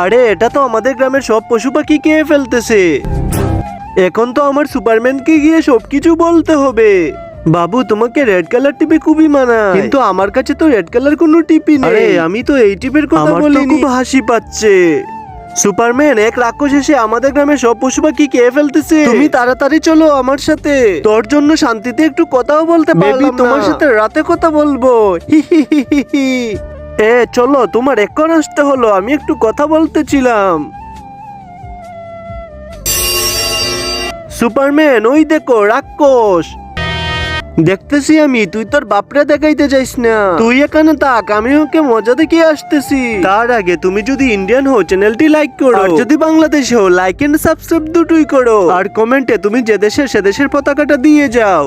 আরে এটা তো আমাদের গ্রামের সব পশু পাখি খেয়ে ফেলতেছে। এখন তো আমার সুপারম্যানকে গিয়ে সবকিছু বলতে হবে। বাবু তোমাকে রেড কালার টিপে খুবই মানায়, কিন্তু আমার কাছে তো রেড কালার কোনো টিপি নেই। আরে আমি তো এই টিপের কথা বলিনি। খুব হাসি পাচ্ছে। সুপারম্যান, এক রাক্ষস এসে আমাদের গ্রামে সব পশু পাখি খেয়ে ফেলতেছে। তুমি তাড়াতাড়ি চলো আমার সাথে। তোর জন্য শান্তিতে একটু কথাও বলতে পারলাম না। তোমার সাথে রাতে কথা বলবো। হি হি হি হি হি। চলো, তোমার এখন আসতে হলো, আমি একটু কথা বলতেছিলাম। সুপারম্যান, ওই দেখো রাক্ষস। দেখতেছি আমি, তুই তোর বাপরে দেখাইতে যাইস না। তুই এখানে থাক, আমি ওকে মজা দেখিয়ে আসতেছি। তার আগে তুমি যদি ইন্ডিয়ান হও চ্যানেলটি লাইক করো, আর যদি বাংলাদেশ হও লাইক এন্ড সাবস্ক্রাইব দুটোই করো। আর কমেন্টে তুমি যে দেশের সে দেশের পতাকাটা দিয়ে যাও।